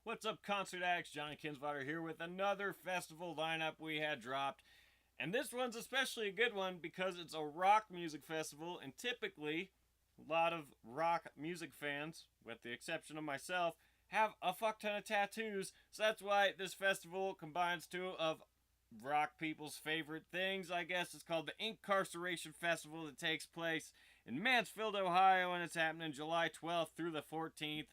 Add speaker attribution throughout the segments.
Speaker 1: What's up, concert addicts? Johnny Kinswater here with another festival lineup we had dropped. And this one's especially a good one because it's a rock music festival, and typically, a lot of rock music fans, with the exception of myself, have a fuck ton of tattoos. So that's why this festival combines two of rock people's favorite things, I guess. It's called the Inkcarceration Festival that takes place in Mansfield, Ohio, and it's happening July 12th through the 14th.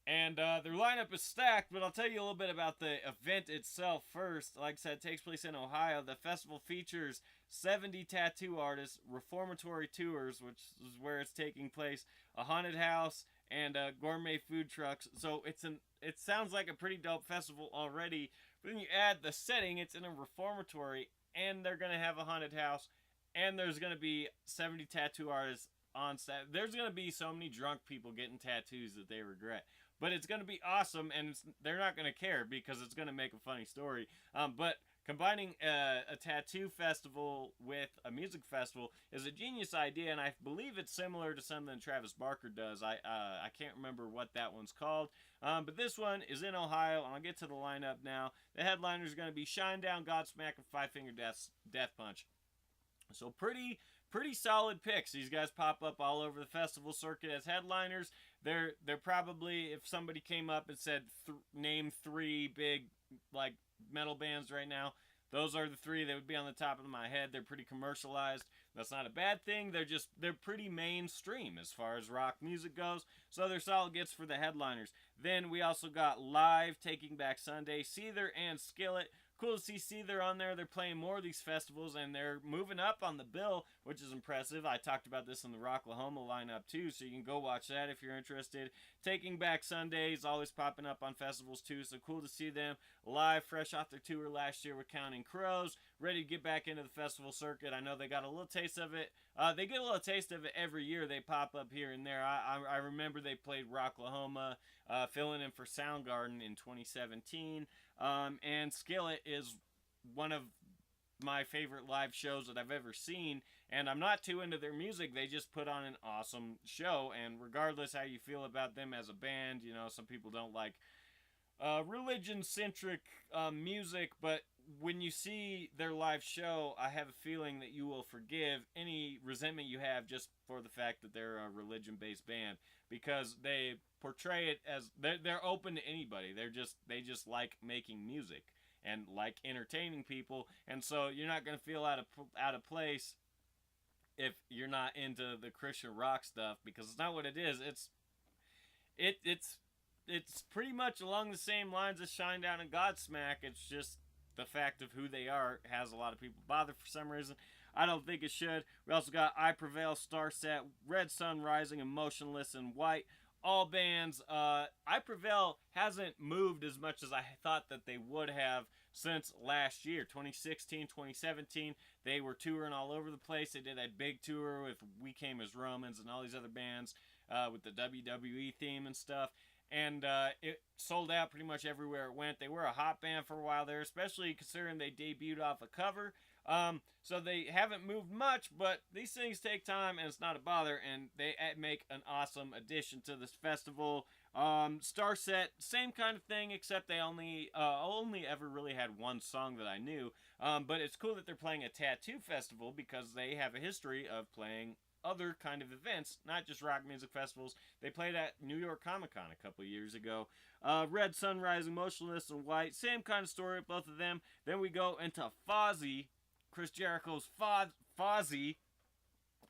Speaker 1: And their lineup is stacked, but I'll tell you a little bit about the event itself first. Like I said, it takes place in Ohio. The festival features 70 tattoo artists, reformatory tours, which is where it's taking place, a haunted house, and gourmet food trucks. So it sounds like a pretty dope festival already. But then you add the setting, it's in a reformatory, and they're going to have a haunted house, and there's going to be 70 tattoo artists on set. There's going to be so many drunk people getting tattoos that they regret. But it's going to be awesome, and they're not going to care because it's going to make a funny story. But combining a tattoo festival with a music festival is a genius idea, and I believe it's similar to something Travis Barker does. I can't remember what that one's called. But this one is in Ohio, and I'll get to the lineup now. The headliner is going to be Shinedown, Godsmack, and Five Finger Death Punch. So pretty solid picks. These guys pop up all over the festival circuit as headliners. They're probably, if somebody came up and said name three big like metal bands right now, those are the three that would be on the top of my head. They're pretty commercialized. That's not a bad thing. They're pretty mainstream as far as rock music goes. So they're solid gets for the headliners. Then we also got Live, Taking Back Sunday, Seether, and Skillet. Cool to see Seether on there. They're playing more of these festivals, and they're moving up on the bill, which is impressive. I talked about this in the Rocklahoma lineup, too, so you can go watch that if you're interested. Taking Back Sundays, always popping up on festivals, too, so cool to see them live, fresh off their tour last year with Counting Crows, ready to get back into the festival circuit. I know they got a little taste of it. They get a little taste of it every year. They pop up here and there. I remember they played Rocklahoma, filling in for Soundgarden in 2017. And Skillet is one of my favorite live shows that I've ever seen, and I'm not too into their music. They just put on an awesome show, and regardless how you feel about them as a band, you know, some people don't like religion-centric music, but when you see their live show, I have a feeling that you will forgive any resentment you have just for the fact that they're a religion-based band, because they portray it as they're open to anybody. They just like making music and like entertaining people, and so you're not going to feel out of place if you're not into the Christian rock stuff, because it's not what it is. It's pretty much along the same lines as Shinedown and Godsmack. It's just the fact of who they are has a lot of people bothered for some reason. I don't think it should. We also got I Prevail, Starset, Red Sun Rising, and Motionless in White. All bands. I Prevail hasn't moved as much as I thought that they would have since last year, 2016, 2017. They were touring all over the place. They did that big tour with We Came as Romans and all these other bands with the WWE theme and stuff. And it sold out pretty much everywhere it went. They were a hot band for a while there, especially considering they debuted off a cover. So they haven't moved much, but these things take time, and it's not a bother, and they make an awesome addition to this festival. Starset, same kind of thing, except they only ever really had one song that I knew. But it's cool that they're playing a tattoo festival because they have a history of playing other kind of events, not just rock music festivals. They played at New York Comic Con a couple years ago. Red Sun Rising, Motionless and White, same kind of story with both of them. Then we go into Fozzy, Chris Jericho's Fozzy,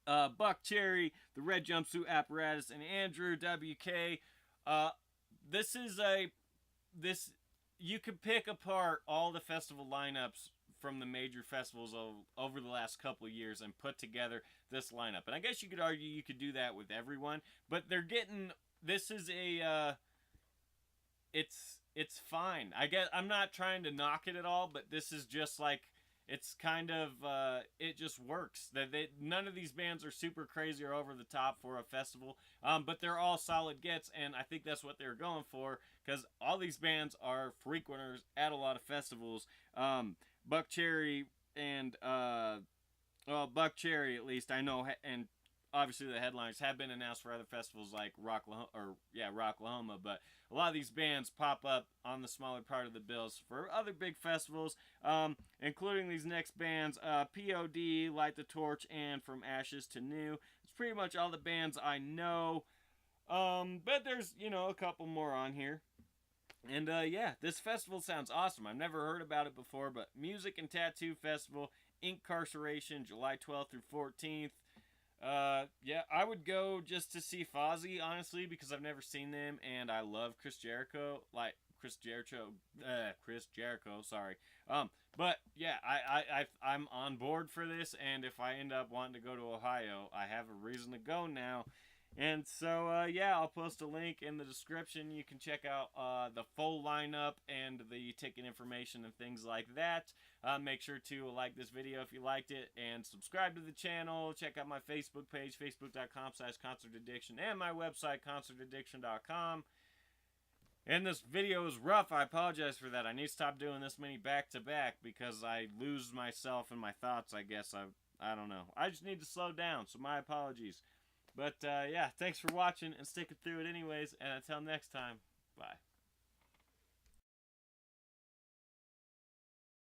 Speaker 1: Buck Cherry, the Red Jumpsuit Apparatus, and Andrew WK. This you could pick apart all the festival lineups from the major festivals over the last couple of years and put together this lineup. And I guess you could argue you could do that with everyone, but they're getting, this is a, it's fine. I guess I'm not trying to knock it at all, but this is just like, it's kind of, it just works. None of these bands are super crazy or over the top for a festival, but they're all solid gets, and I think that's what they're going for, because all these bands are frequenters at a lot of festivals. Buck Cherry and Buck Cherry, at least I know, and obviously the headliners have been announced for other festivals like Rocklahoma, but a lot of these bands pop up on the smaller part of the bills for other big festivals, including these next bands, POD, Light the Torch, and From Ashes to New. It's pretty much all the bands I know, but there's, a couple more on here. And yeah, this festival sounds awesome. I've never heard about it before, but Music and Tattoo Festival, Inkcarceration, July 12th through 14th. Yeah, I would go just to see Fozzy, honestly, because I've never seen them, and I love Chris Jericho. Chris Jericho, sorry. But yeah, I'm on board for this, and if I end up wanting to go to Ohio, I have a reason to go now. And so, yeah, I'll post a link in the description. You can check out the full lineup and the ticket information and things like that. Make sure to like this video if you liked it and subscribe to the channel. Check out my Facebook page, facebook.com/concertaddiction, and my website, concertaddiction.com. And this video is rough. I apologize for that. I need to stop doing this many back-to-back because I lose myself in my thoughts, I guess. I don't know. I just need to slow down, so my apologies. But, yeah, thanks for watching and sticking through it anyways. And until next time, bye.